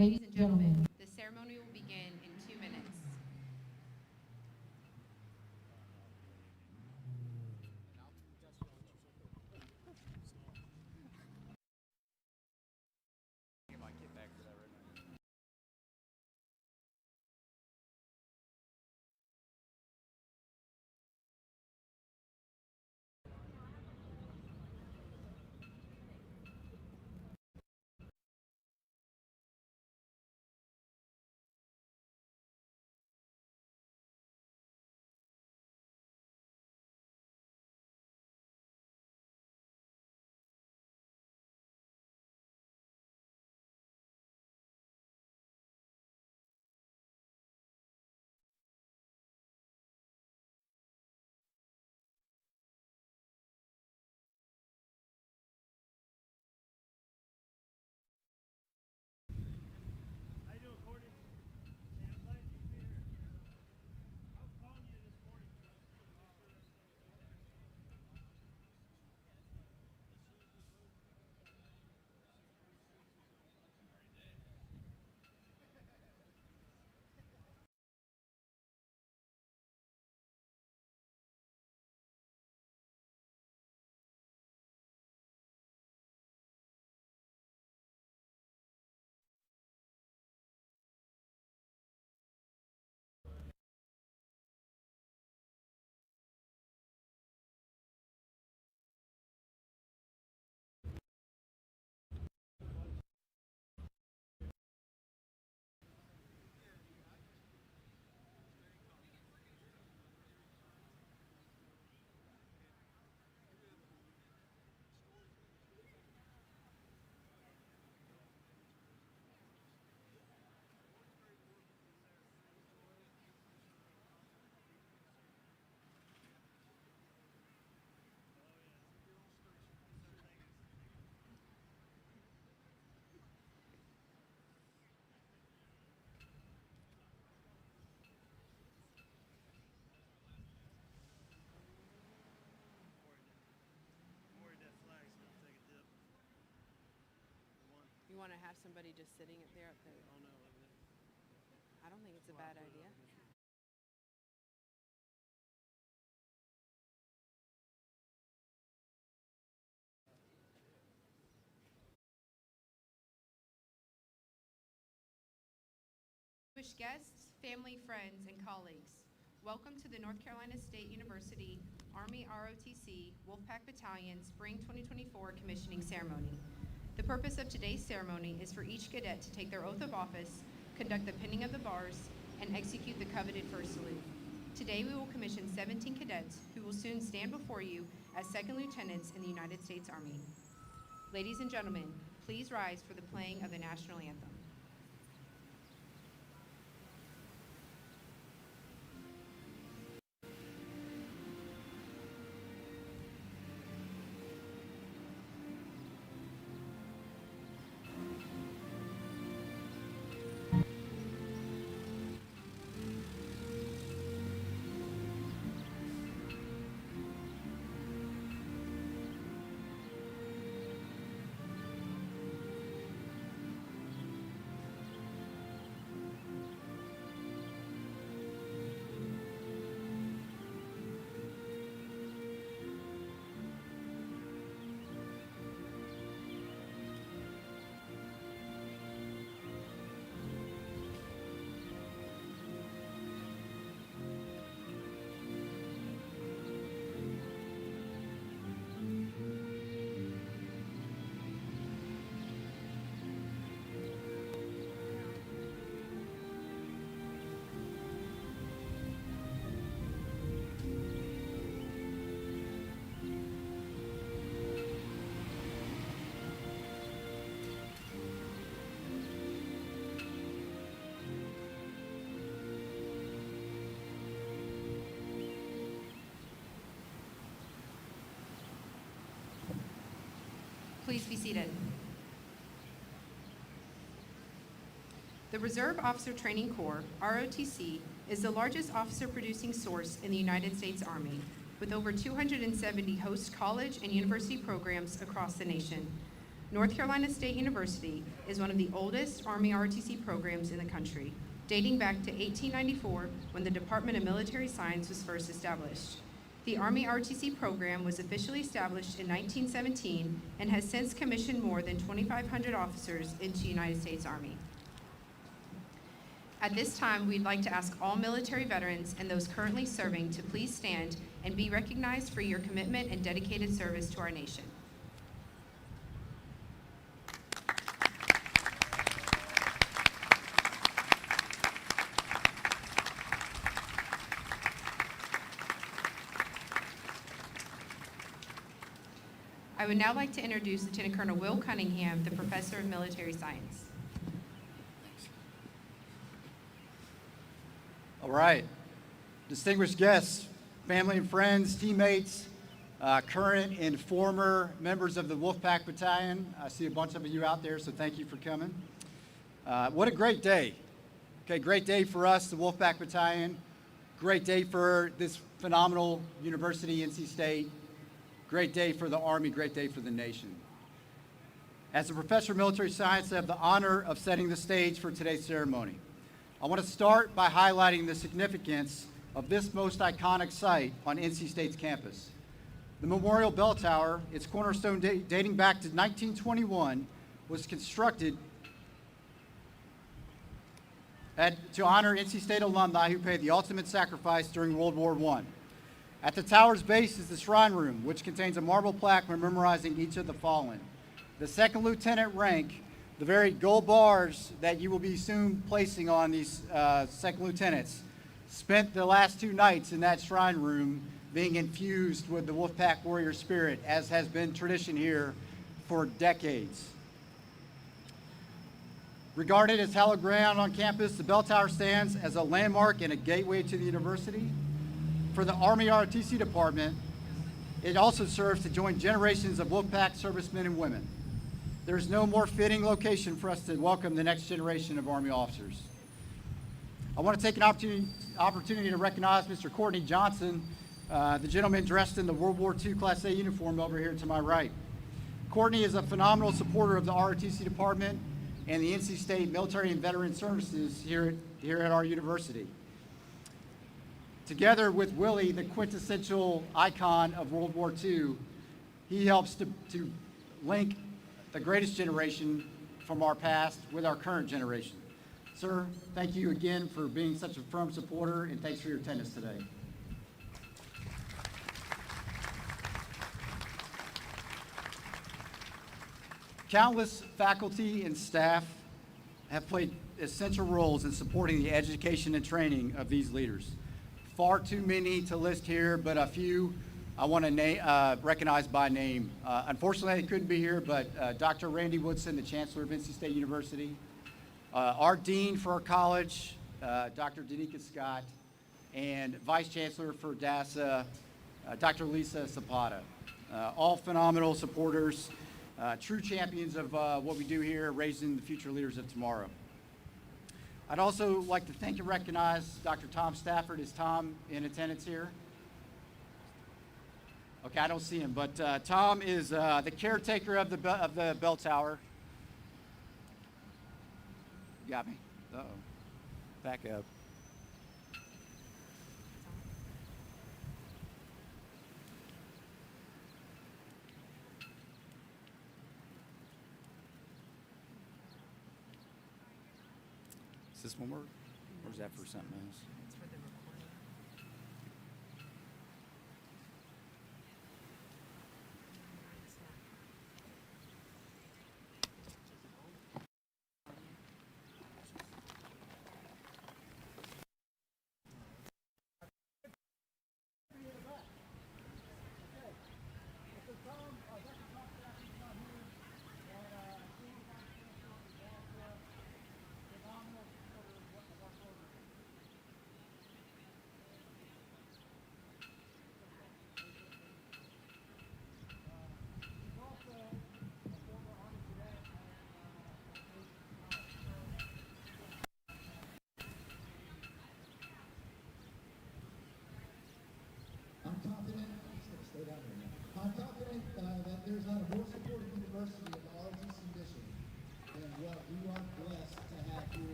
Ladies and gentlemen, The ceremony will begin in 2 minutes. You want to have somebody just sitting it there at the... Oh, no. I don't think it's a bad idea. Distinguished guests, family, friends, and colleagues, welcome to the North Carolina State University Army ROTC Wolfpack Battalion Spring 2024 Commissioning Ceremony. The purpose of today's ceremony is for each cadet to take their oath of office, conduct the pinning of the bars, and execute the coveted first salute. Today we will commission 17 cadets who will soon stand before you as second lieutenants in the United States Army. Ladies and gentlemen, please rise for the playing of the national anthem. Please be seated. The Reserve Officer Training Corps, ROTC, is the largest officer-producing source in the United States Army, with over 270 host college and university programs across the nation. North Carolina State University is one of the oldest Army ROTC programs in the country, dating back to 1894 when the Department of Military Science was first established. The Army ROTC program was officially established in 1917 and has since commissioned more than 2,500 officers into the United States Army. At this time, we'd like to ask all military veterans and those currently serving to please stand and be recognized for your commitment and dedicated service to our nation. I would now like to introduce Lieutenant Colonel Will Cunningham, the Professor of Military Science. All right. Distinguished guests, family and friends, teammates, current and former members of the Wolfpack Battalion. I see a bunch of you out there, so thank you for coming. What a great day. Okay, great day for us, the Wolfpack Battalion. Great day for this phenomenal university, NC State. Great day for the Army, great day for the nation. As a professor of military science, I have the honor of setting the stage for today's ceremony. I want to start by highlighting the significance of this most iconic site on NC State's campus. The Memorial Bell Tower, its cornerstone dating back to 1921, was constructed to honor NC State alumni who paid the ultimate sacrifice during World War I. At the tower's base is the shrine room, which contains a marble plaque memorizing each of the fallen. The second lieutenant rank, the very gold bars that you will be soon placing on these second lieutenants, spent the last 2 nights in that shrine room being infused with the Wolfpack warrior spirit, as has been tradition here for decades. Regarded as hallowed ground on campus, the bell tower stands as a landmark and a gateway to the university. For the Army ROTC department, it also serves to join generations of Wolfpack servicemen and women. There is no more fitting location for us to welcome the next generation of Army officers. I want to take an opportunity to recognize Mr. Courtney Johnson, the gentleman dressed in the World War II Class A uniform over here to my right. Courtney is a phenomenal supporter of the ROTC department and the NC State Military and Veteran Services here at our university. Together with Willie, the quintessential icon of World War II, he helps to link the greatest generation from our past with our current generation. Sir, thank you again for being such a firm supporter, and thanks for your attendance today. Countless faculty and staff have played essential roles in supporting the education and training of these leaders. Far too many to list here, but a few I want to recognize by name. Unfortunately, I couldn't be here, but Dr. Randy Woodson, the Chancellor of NC State University, our Dean for our college, Dr. Danica Scott, and Vice Chancellor for DASA, Dr. Lisa Zapata. All phenomenal supporters, true champions of what we do here, raising the future leaders of tomorrow. I'd also like to thank and recognize Dr. Tom Stafford. Is Tom in attendance here? Okay, I don't see him, but Tom is the caretaker of the bell tower. You got me? Uh-oh. Back up. Is this one work? Or is that for something else? It's for the recording.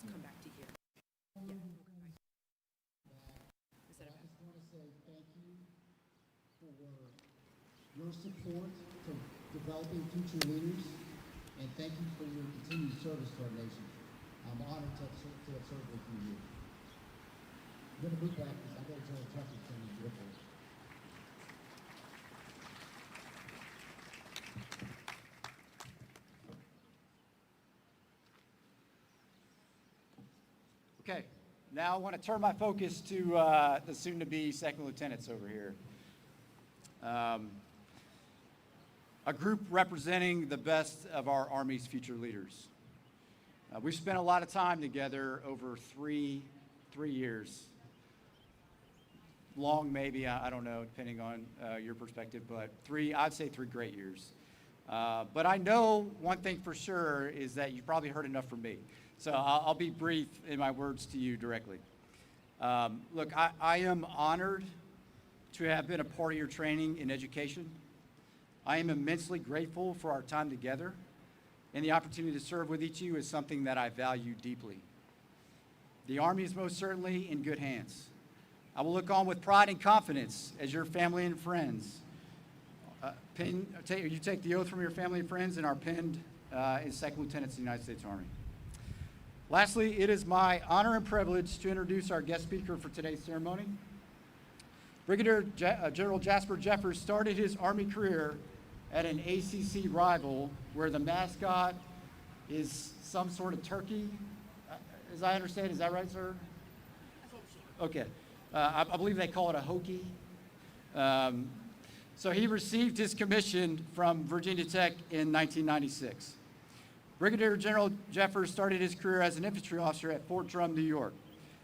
just come back to here. Yeah, we'll come back. Is that I okay? just want to say thank you for your support to developing future leaders, and thank you for your continued service to our nation. I'm honored to have served with you. I'm going to move back because I got to join traffic training in Brooklyn. Okay, now I want to turn my focus to the soon-to-be second lieutenants over here. A group representing the best of our Army's future leaders. We've spent a lot of time together over three years. Long, maybe, I don't know, depending on your perspective, but I'd say 3 great years. But I know one thing for sure is that you probably heard enough from me. So I'll be brief in my words to you directly. Look, I am honored to have been a part of your training in education. I am immensely grateful for our time together, and the opportunity to serve with each of you is something that I value deeply. The Army is most certainly in good hands. I will look on with pride and confidence as your family and friends. You take the oath from your family and friends and are pinned as second lieutenants in the United States Army. Lastly, it is my honor and privilege to introduce our guest speaker for today's ceremony. Brigadier General Jasper Jeffers started his Army career at an ACC rival where the mascot is some sort of turkey, as I understand. Is that right, sir? Okay. I believe they call it a hokie. So he received his commission from Virginia Tech in 1996. Brigadier General Jeffers started his career as an infantry officer at Fort Drum, New York.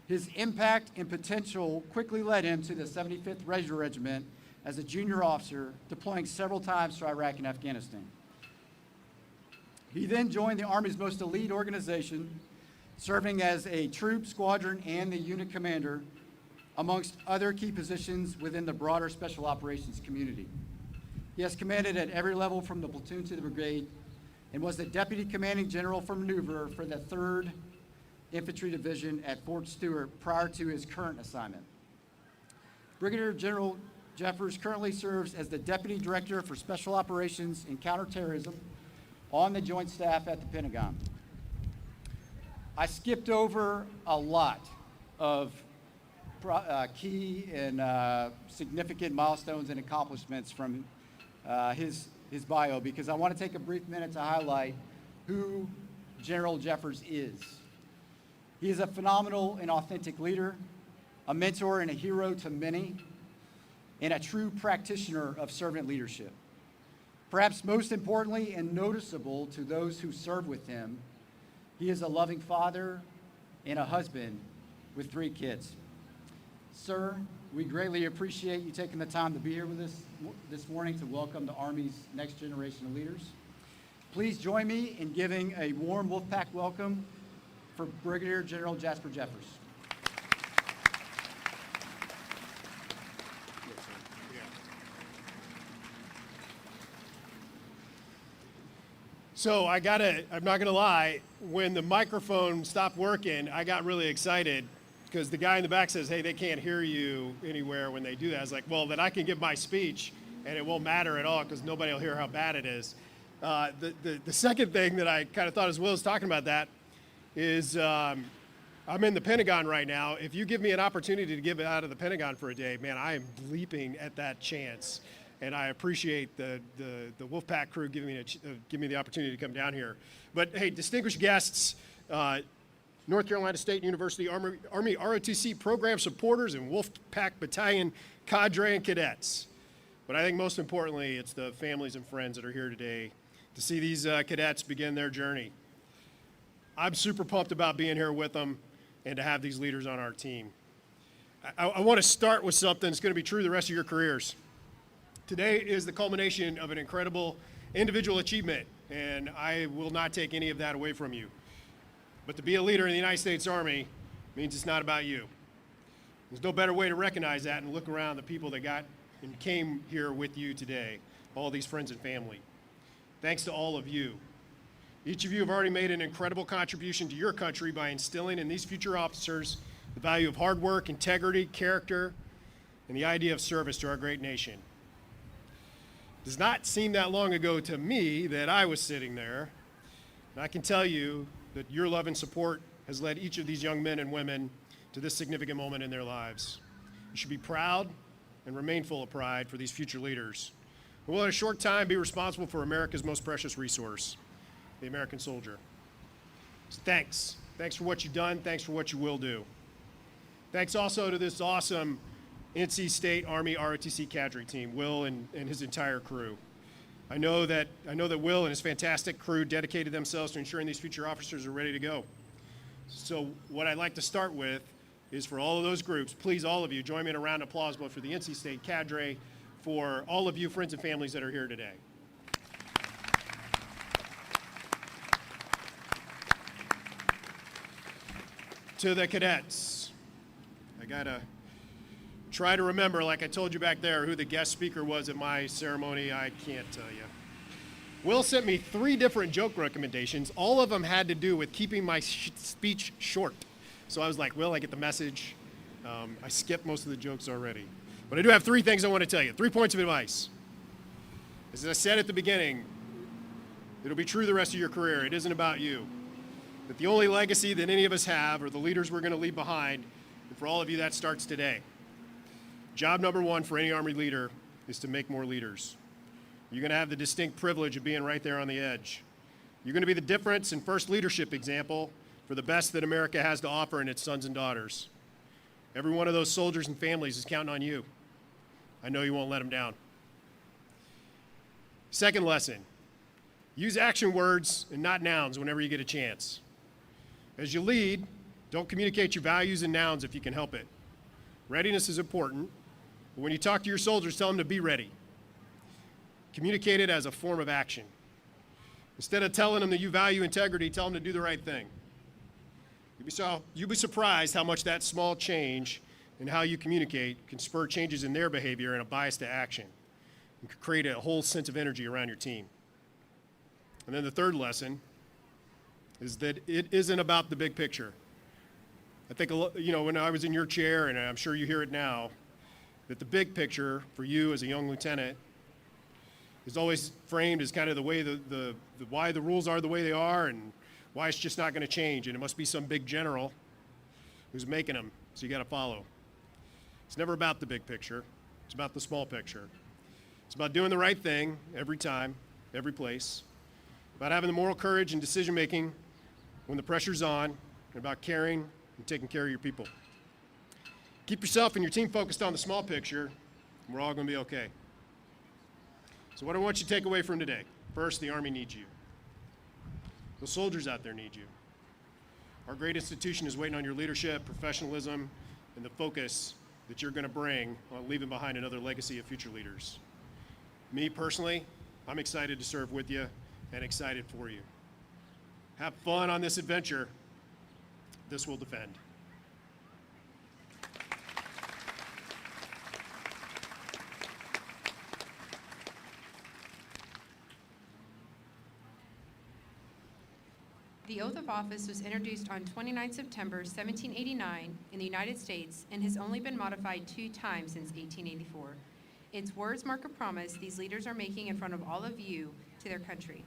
His impact and potential quickly led him to the 75th Regiment as a junior officer, deploying several times to Iraq and Afghanistan. He then joined the Army's most elite organization, serving as a troop, squadron, and the unit commander, amongst other key positions within the broader special operations community. He has commanded at every level from the platoon to the brigade and was the Deputy Commanding General for Maneuver for the 3rd Infantry Division at Fort Stewart prior to his current assignment. Brigadier General Jeffers currently serves as the Deputy Director for Special Operations and Counterterrorism on the Joint Staff at the Pentagon. I skipped over a lot of key and significant milestones and accomplishments from his bio because I want to take a brief minute to highlight who General Jeffers is. He is a phenomenal and authentic leader, a mentor and a hero to many, and a true practitioner of servant leadership. Perhaps most importantly and noticeable to those who serve with him, he is a loving father and a husband with 3 kids. Sir, we greatly appreciate you taking the time to be here with us this morning to welcome the Army's next generation of leaders. Please join me in giving a warm Wolfpack welcome for Brigadier General Jasper Jeffers. So I'm not gonna lie, when the microphone stopped working, I got really excited because the guy in the back says, hey, they can't hear you anywhere when they do that. I was like, well, then I can give my speech and it won't matter at all because nobody will hear how bad it is. The second thing that I kind of thought as well as talking about that is I'm in the Pentagon right now. If you give me an opportunity to give it out of the Pentagon for a day, man, I am leaping at that chance. And I appreciate the Wolfpack crew giving me the opportunity to come down here. But hey, distinguished guests, North Carolina State University Army ROTC program supporters and Wolfpack Battalion cadre and cadets. But I think most importantly, it's the families and friends that are here today to see these cadets begin their journey. I'm super pumped about being here with them and to have these leaders on our team. I want to start with something that's going to be true the rest of your careers. Today is the culmination of an incredible individual achievement, and I will not take any of that away from you. But to be a leader in the United States Army means it's not about you. There's no better way to recognize that and look around the people that got and came here with you today, all these friends and family. Thanks to all of you. Each of you have already made an incredible contribution to your country by instilling in these future officers the value of hard work, integrity, character, and the idea of service to our great nation. It does not seem that long ago to me that I was sitting there, and I can tell you that your love and support has led each of these young men and women to this significant moment in their lives. You should be proud and remain full of pride for these future leaders who will in a short time be responsible for America's most precious resource, the American soldier. So thanks. Thanks for what you've done. Thanks for what you will do. Thanks also to this awesome NC State Army ROTC cadre team, Will and his entire crew. I know that Will and his fantastic crew dedicated themselves to ensuring these future officers are ready to go. So what I'd like to start with is for all of those groups, please all of you join me in a round of applause both for the NC State cadre, for all of you friends and families that are here today. To the cadets, I gotta try to remember, like I told you back there, who the guest speaker was at my ceremony. I can't tell you. Will sent me 3 different joke recommendations. All of them had to do with keeping my speech short. So I was like, Will, I get the message. I skipped most of the jokes already. But I do have 3 things I want to tell you, 3 points of advice. As I said at the beginning, it'll be true the rest of your career. It isn't about you. That the only legacy that any of us have are the leaders we're going to leave behind. And for all of you, that starts today. Job number 1 for any Army leader is to make more leaders. You're going to have the distinct privilege of being right there on the edge. You're going to be the difference and first leadership example for the best that America has to offer in its sons and daughters. Every one of those soldiers and families is counting on you. I know you won't let them down. Second lesson, use action words and not nouns whenever you get a chance. As you lead, don't communicate your values in nouns if you can help it. Readiness is important, but when you talk to your soldiers, tell them to be ready. Communicate it as a form of action. Instead of telling them that you value integrity, tell them to do the right thing. You'll be surprised how much that small change in how you communicate can spur changes in their behavior and a bias to action, and can create a whole sense of energy around your team. And then the third lesson is that it isn't about the big picture. I think, when I was in your chair, and I'm sure you hear it now, that the big picture for you as a young lieutenant is always framed as kind of the way why the rules are the way they are and why it's just not going to change, and it must be some big general who's making them, so you got to follow. It's never about the big picture. It's about the small picture. It's about doing the right thing every time, every place, about having the moral courage and decision-making when the pressure's on, and about caring and taking care of your people. Keep yourself and your team focused on the small picture, and we're all going to be okay. So what I want you to take away from today, first, the Army needs you. The soldiers out there need you. Our great institution is waiting on your leadership, professionalism, and the focus that you're going to bring on leaving behind another legacy of future leaders. Me personally, I'm excited to serve with you and excited for you. Have fun on this adventure. This will defend. The oath of office was introduced on 29 September 1789 in the United States and has only been modified 2 times since 1884. Its words mark a promise these leaders are making in front of all of you to their country.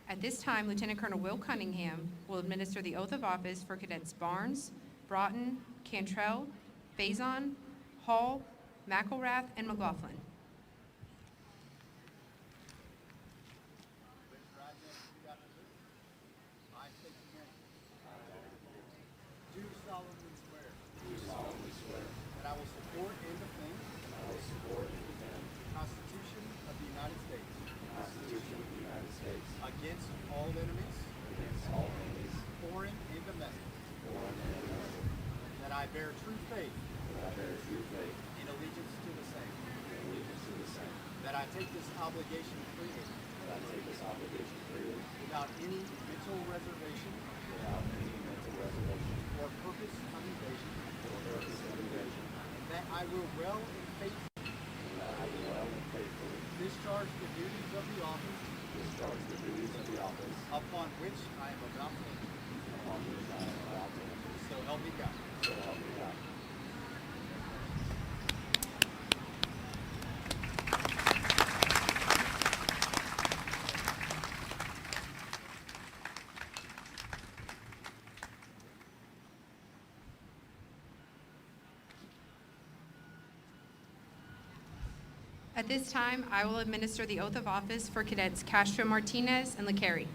At this time, Lieutenant Colonel Will Cunningham will administer the oath of office for Cadets Barnes, Broughton, Cantrell, Faison, Hall, McElrath, and McLaughlin. That I will support and defend the Constitution of the United States against all enemies, foreign and domestic. That I bear true faith and allegiance to the same. That I take this obligation freely without any mental reservation or purpose of evasion. That I will well and faithfully discharge the duties of the office upon which I am about to enter. So help me God. At this time, I will administer the oath of office for Cadets Castro Martinez and LeCarry.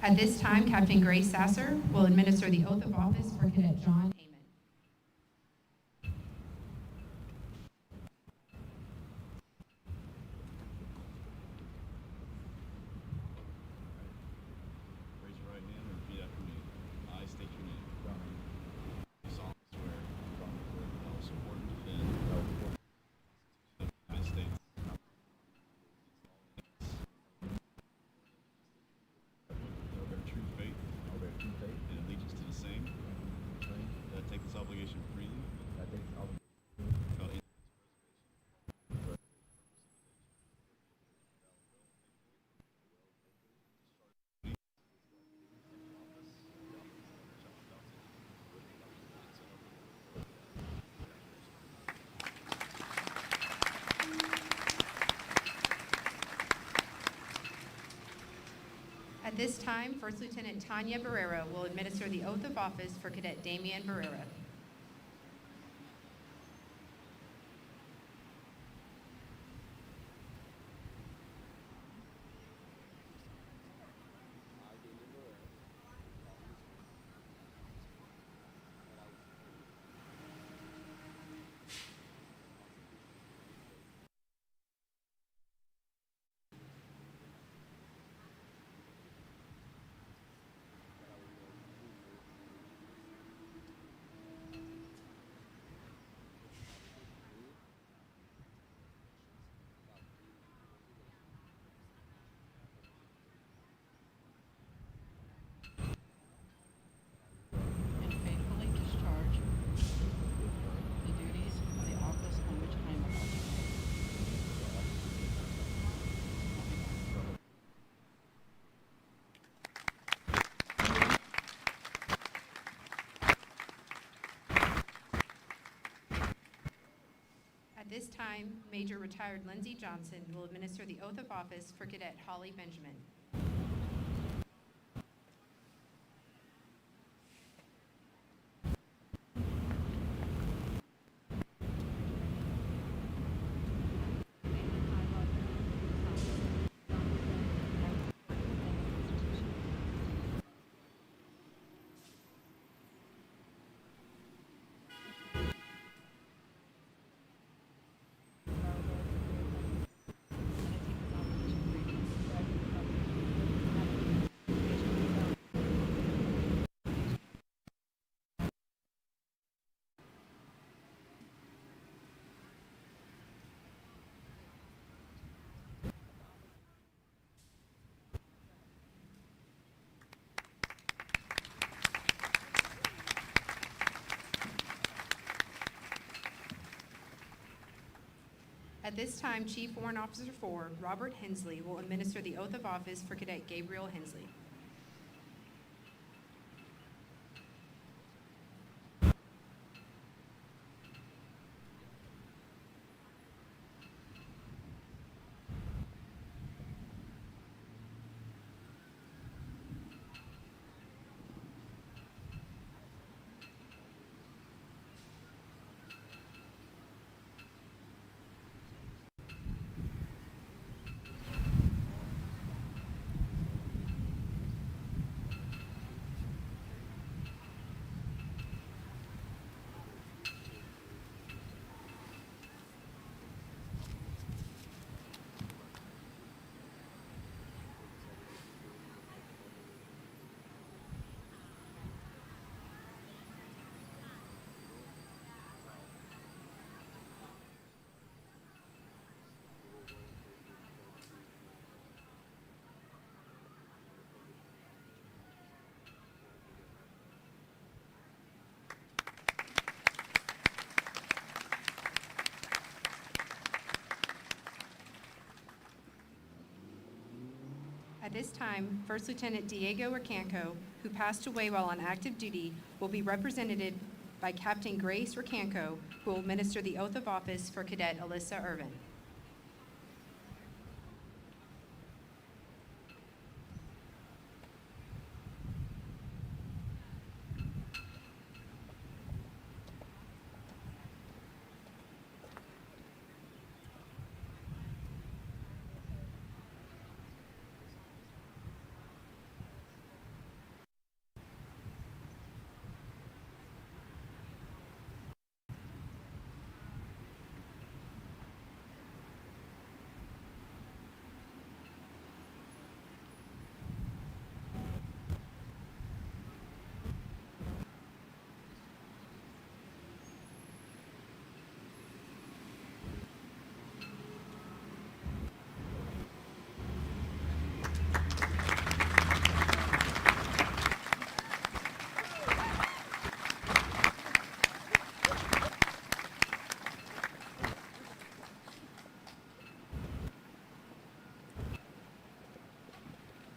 At this time, Captain Grace Sasser will administer the oath of office for Cadet John Heyman. Raise your right hand and repeat after me. I state your name. I solemnly swear that I will support and defend the United States. I will bear true faith and allegiance to the same. That I take this obligation freely. Without any At this time, First Lieutenant Tanya Barrera will administer the oath of office for Cadet Damian Barrera. And faithfully discharge the duties of the office on which I am about to enter. At this time, Major Retired Lindsey Johnson will administer the oath of office for Cadet Holly Benjamin. At this time, Chief Warrant Officer 4, Robert Hensley, will administer the oath of office for Cadet Gabriel Hensley. At this time, First Lieutenant Diego Recanco, who passed away while on active duty, will be represented by Captain Grace Recanco, who will administer the oath of office for Cadet Alyssa Irvin.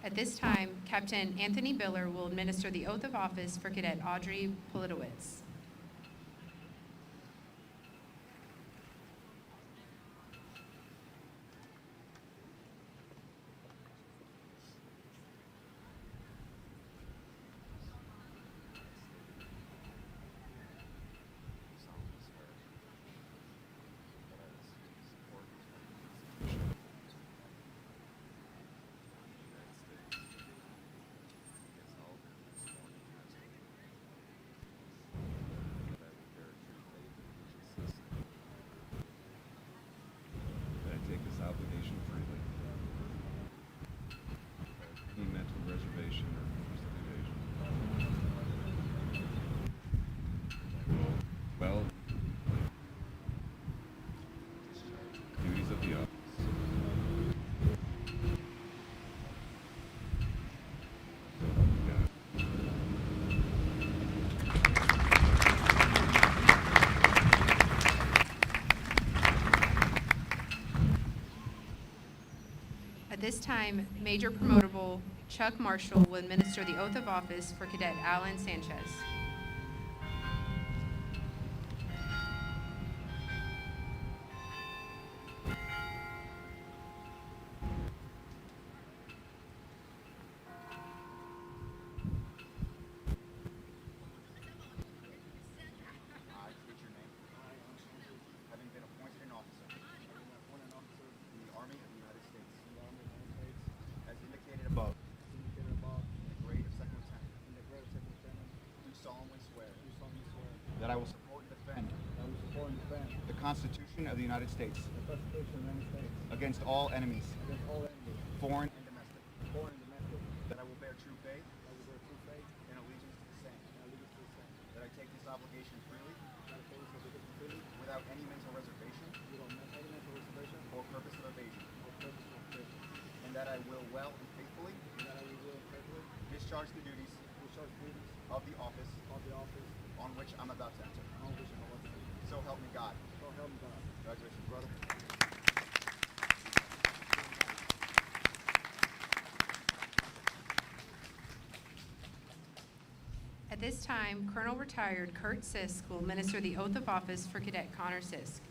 At this time, Captain Anthony Biller will administer the oath of office for Cadet Audrey Politowicz. That I take this obligation freely. Any mental reservation or purpose of evasion. Well, duties of the office. At this time, Major Promotable Chuck Marshall will administer the oath of office for Cadet Alan Sanchez. I state your name. Having been appointed an officer. In the Army of the United States. As indicated above. In the grade of second lieutenant. Do solemnly swear. That I will support and defend. The Constitution of the United States. Against all enemies. Foreign and domestic. That I will bear true faith. And allegiance to the same. That I take this obligation freely. Without any mental reservation. Or purpose of evasion. And that I will well and faithfully. Discharge the duties. Of the office. On which I'm about to enter. So help me God. Congratulations, brother. At this time, Colonel Retired Kurt Sisk will administer the oath of office for Cadet Connor Sisk.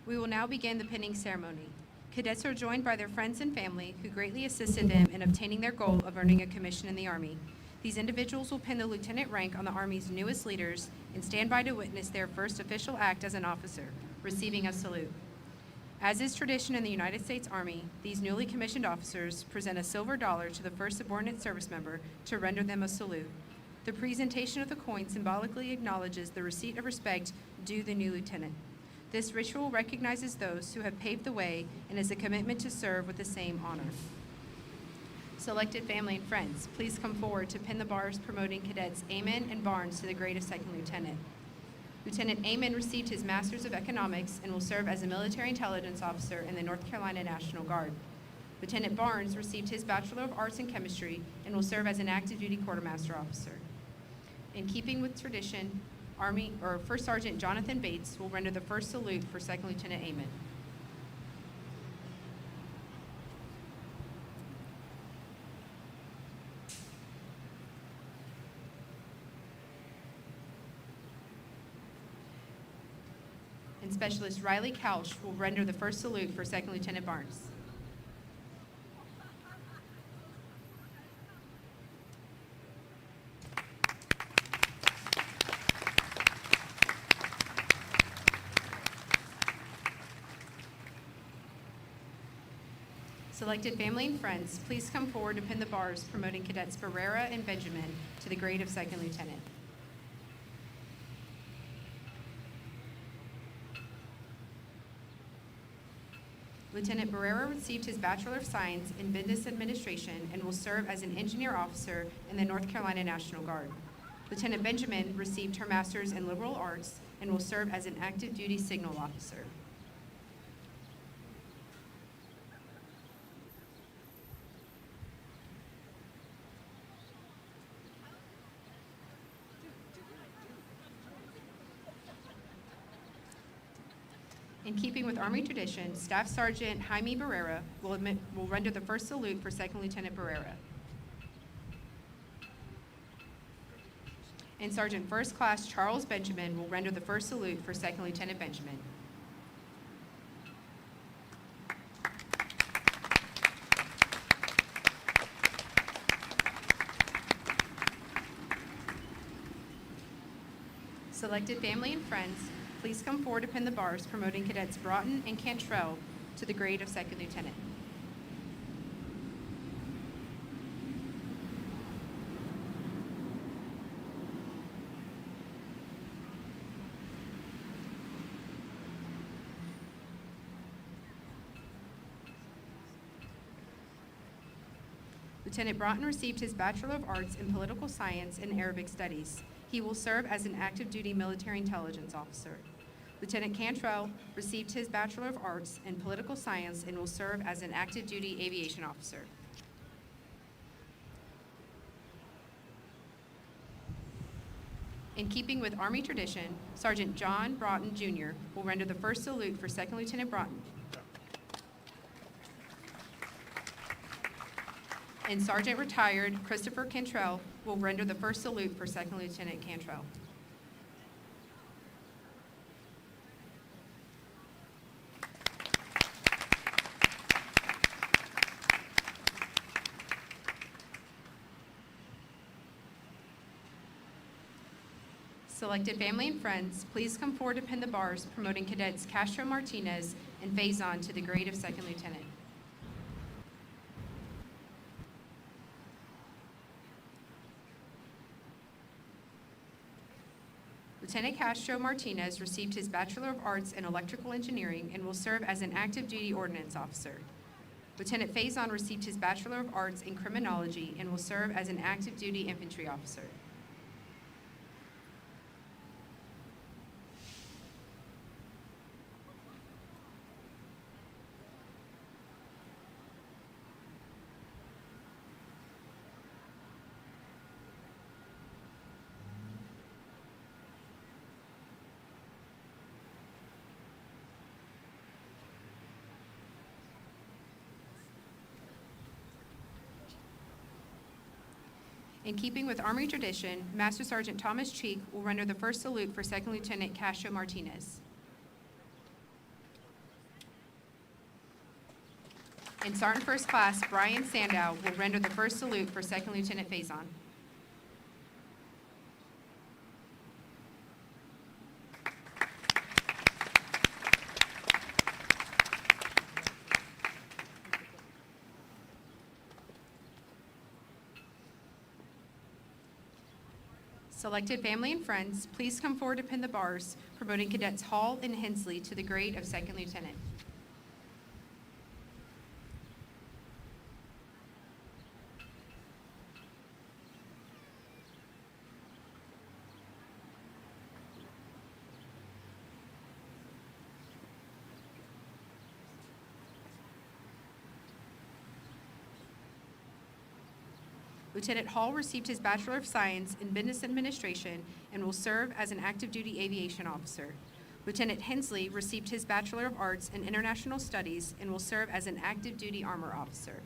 We will now begin the pinning ceremony. Cadets are joined by their friends and family who greatly assisted them in obtaining their goal of earning a commission in the Army. These individuals will pin the lieutenant rank on the Army's newest leaders and stand by to witness their first official act as an officer, receiving a salute. As is tradition in the United States Army, these newly commissioned officers present a silver dollar to the first subordinate service member to render them a salute. The presentation of the coin symbolically acknowledges the receipt of respect due the new lieutenant. This ritual recognizes those who have paved the way and is a commitment to serve with the same honor. Selected family and friends, please come forward to pin the bars promoting cadets Amon and Barnes to the grade of second lieutenant. Lieutenant Amon received his Master's of Economics and will serve as a military intelligence officer in the North Carolina National Guard. Lieutenant Barnes received his Bachelor of Arts in Chemistry and will serve as an active duty quartermaster officer. In keeping with tradition, First Sergeant Jonathan Bates will render the first salute for Second Lieutenant Amon. And Specialist Riley Couch will render the first salute for Second Lieutenant Barnes. Selected family and friends, please come forward to pin the bars promoting cadets Barrera and Benjamin to the grade of second lieutenant. Lieutenant Barrera received his Bachelor of Science in Business Administration and will serve as an engineer officer in the North Carolina National Guard. Lieutenant Benjamin received her Master's in Liberal Arts and will serve as an active duty signal officer. In keeping with Army tradition, Staff Sergeant Jaime Barrera will render the first salute for Second Lieutenant Barrera. And Sergeant First Class Charles Benjamin will render the first salute for Second Lieutenant Benjamin. Selected family and friends, please come forward to pin the bars promoting cadets Broughton and Cantrell to the grade of second lieutenant. Lieutenant Broughton received his Bachelor of Arts in Political Science and Arabic Studies. He will serve as an active duty military intelligence officer. Lieutenant Cantrell received his Bachelor of Arts in Political Science and will serve as an active duty aviation officer. In keeping with Army tradition, Sergeant John Broughton Jr. will render the first salute for Second Lieutenant Broughton. And Sergeant Retired Christopher Cantrell will render the first salute for Second Lieutenant Cantrell. Selected family and friends, please come forward to pin the bars promoting cadets Castro Martinez and Faison to the grade of second lieutenant. Lieutenant Castro Martinez received his Bachelor of Arts in Electrical Engineering and will serve as an active duty ordnance officer. Lieutenant Faison received his Bachelor of Arts in Criminology and will serve as an active duty infantry officer. In keeping with Army tradition, Master Sergeant Thomas Cheek will render the first salute for Second Lieutenant Castro Martinez. And Sergeant First Class Brian Sandow will render the first salute for Second Lieutenant Faison. Selected family and friends, please come forward to pin the bars, promoting Cadets Hall and Hensley to the grade of second lieutenant. Lieutenant Hall received his Bachelor of Science in Business Administration and will serve as an active duty aviation officer. Lieutenant Hensley received his Bachelor of Arts in International Studies and will serve as an active duty armor officer.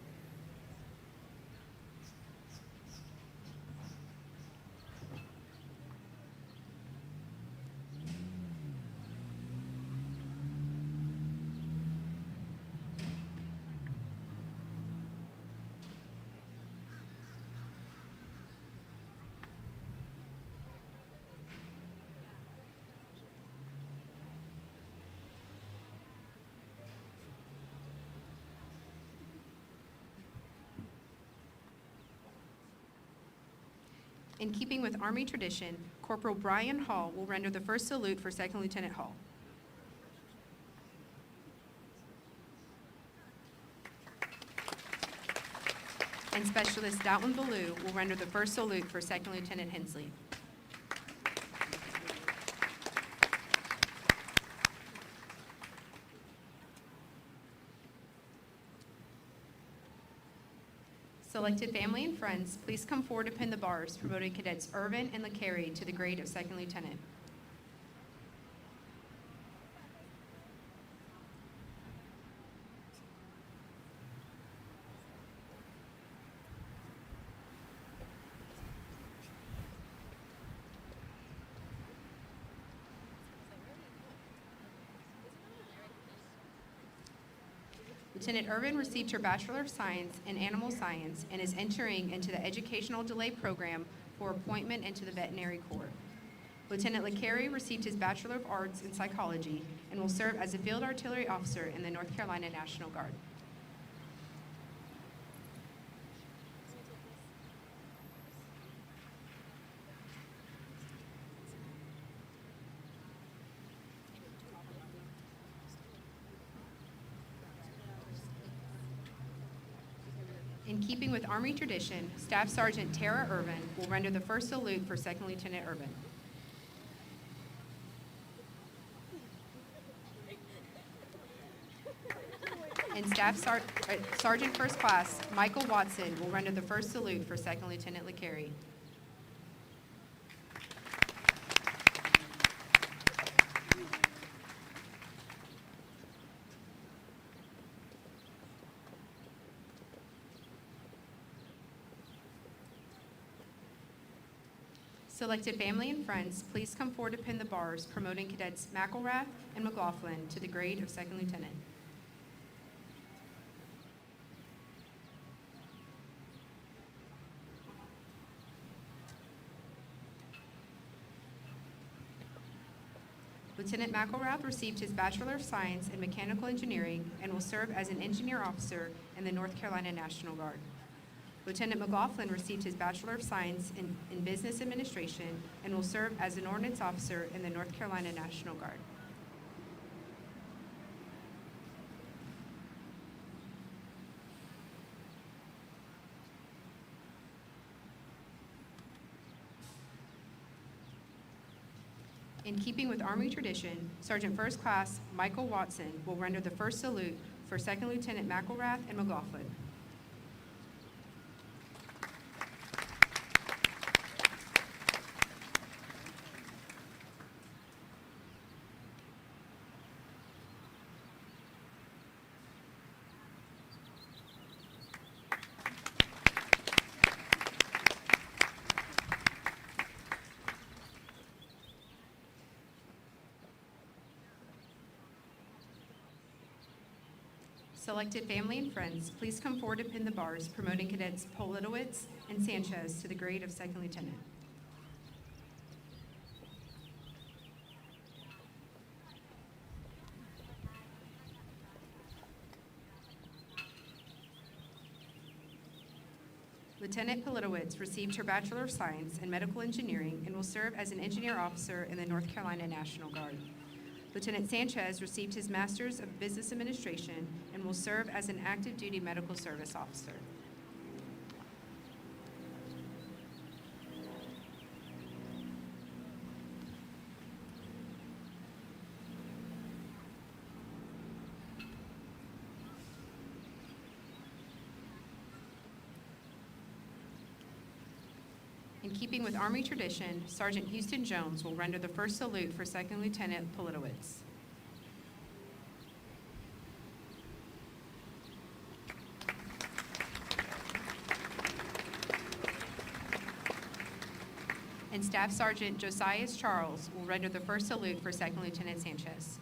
In keeping with Army tradition, Corporal Brian Hall will render the first salute for Second Lieutenant Hall. And Specialist Dalton Ballou will render the first salute for Second Lieutenant Hensley. Selected family and friends, please come forward to pin the bars, promoting Cadets Irvin and LeCarry to the grade of second lieutenant. Lieutenant Irvin received her Bachelor of Science in Animal Science and is entering into the Educational Delay Program for appointment into the Veterinary Corps. Lieutenant LeCarry received his Bachelor of Arts in Psychology and will serve as a Field Artillery Officer in the North Carolina National Guard. In keeping with Army tradition, Staff Sergeant Tara Irvin will render the first salute for Second Lieutenant Irvin. And Sergeant First Class Michael Watson will render the first salute for Second Lieutenant LeCarry. Selected family and friends, please come forward to pin the bars, promoting Cadets McElrath and McLaughlin to the grade of second lieutenant. Lieutenant McElrath received his Bachelor of Science in Mechanical Engineering and will serve as an engineer officer in the North Carolina National Guard. Lieutenant McLaughlin received his Bachelor of Science in Business Administration and will serve as an ordnance officer in the North Carolina National Guard. In keeping with Army tradition, Sergeant First Class Michael Watson will render the first salute for Second Lieutenant McElrath and McLaughlin. Selected family and friends, please come forward to pin the bars, promoting Cadets Politowicz and Sanchez to the grade of second lieutenant. Lieutenant Politowicz received her Bachelor of Science in Medical Engineering and will serve as an engineer officer in the North Carolina National Guard. Lieutenant Sanchez received his Master's of Business Administration and will serve as an active duty medical service officer. In keeping with Army tradition, Sergeant Houston Jones will render the first salute for Second Lieutenant Politowicz. And Staff Sergeant Josias Charles will render the first salute for Second Lieutenant Sanchez.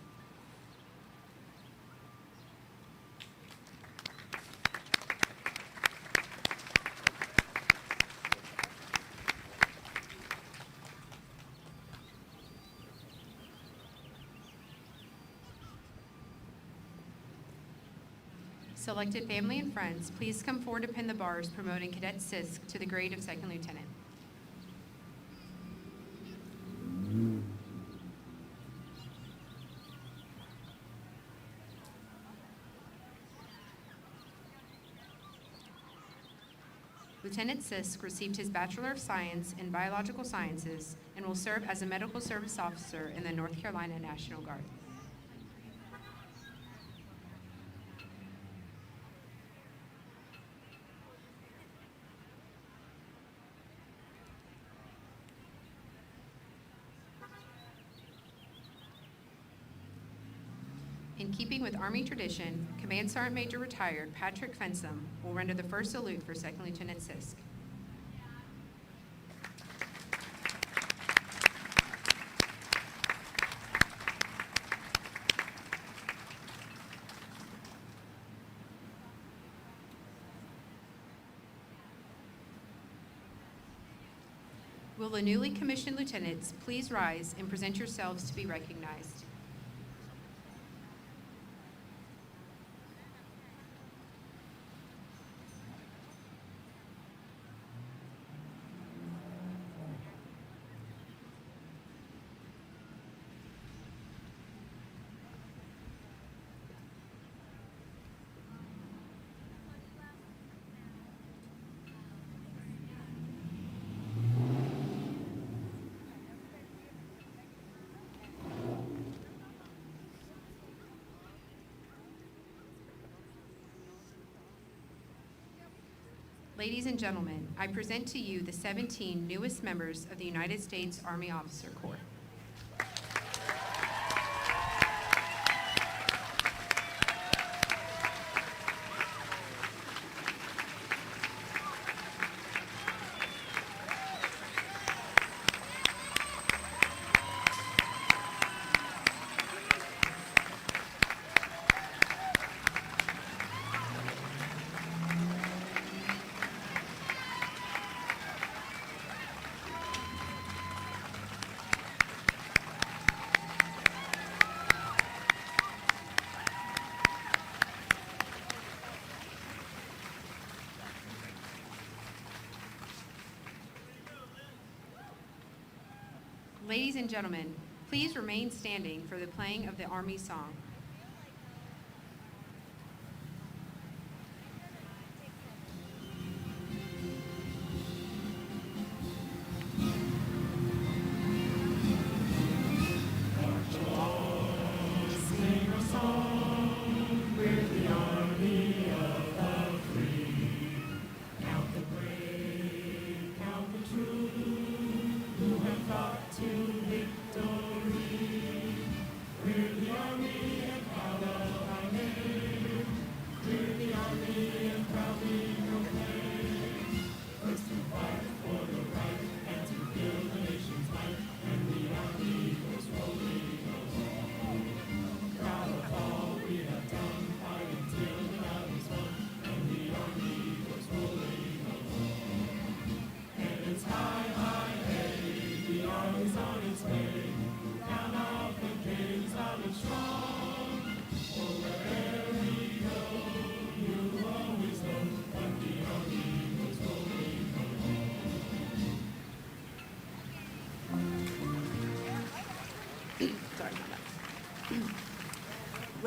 Selected family and friends, please come forward to pin the bars promoting Cadet Sisk to the grade of Second Lieutenant. Lieutenant Sisk received his Bachelor of Science in Biological Sciences and will serve as a medical service officer in the North Carolina National Guard. In keeping with Army tradition, Command Sergeant Major retired Patrick Fensom will render the first salute for Second Lieutenant Sisk. Will the newly commissioned lieutenants please rise and present yourselves to be recognized? Ladies and gentlemen, I present to you the 17 newest members of the United States Army Officer Corps. Ladies and gentlemen, please remain standing for the playing of the Army song.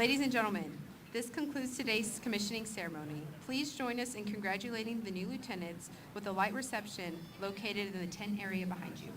Ladies and gentlemen, this concludes today's commissioning ceremony. Please join us in congratulating the new lieutenants with a light reception located in the tent area behind you.